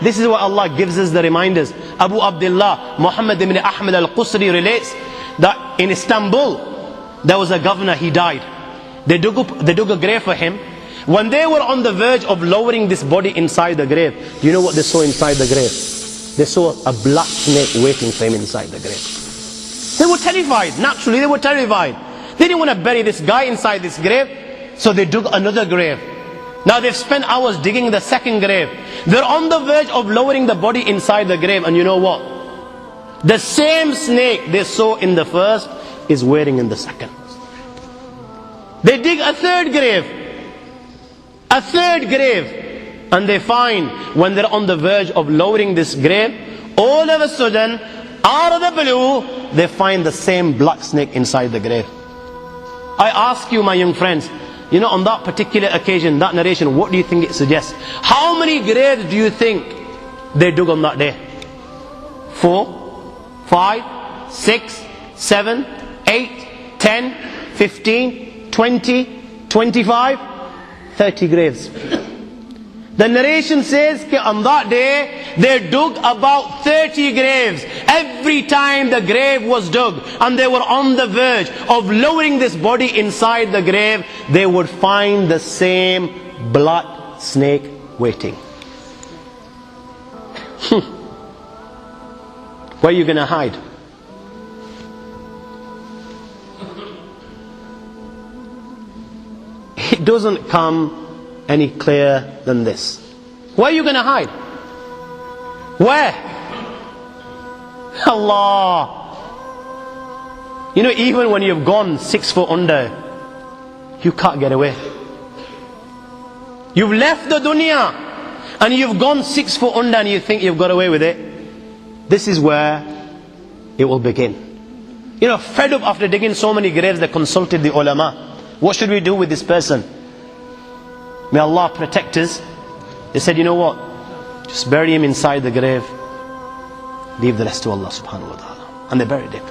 This is what Allah gives us the reminders. Abu Abdullah Muhammad ibn Ahmad al-Qusri relates that in Istanbul there was a governor, he died. They dug a grave for him. When they were on the verge of lowering this body inside the grave, do you know what they saw inside the grave? They saw a black snake waiting for him inside the grave. They were terrified. Naturally they were terrified. They didn't want to bury this guy inside this grave, so they dug another grave. Now they've spent hours digging the second grave. They're on the verge of lowering the body inside the grave, and you know what? The same snake they saw in the first is waiting in the second. They dig a third grave. A third grave. And they find, when they're on the verge of lowering this grave, all of a sudden, out of the blue, they find the same black snake inside the grave. I ask you, my young friends, you know, on that particular occasion, that narration, what do you think it suggests? How many graves do you think they dug on that day? 4, 5, 6, 7, 8, 10, 15, 20, 25, 30 graves. The narration says that on that day they dug about 30 graves. Every time the grave was dug and they were on the verge of lowering this body inside the grave, they would find the same black snake waiting. Where are you going to hide? It doesn't come any clearer than this. Where are you going to hide? Where? Allah. You know, even when you've gone 6 foot under, you can't get away. You've left the dunya and you've gone 6 foot under and you think you've got away with it. This is where it will begin. You know, fed up after digging so many graves, they consulted the ulama. What should we do with this person? May Allah protect us. They said, you know what? Just bury him inside the grave. Leave the rest to Allah subhanahu wa ta'ala. And they buried him.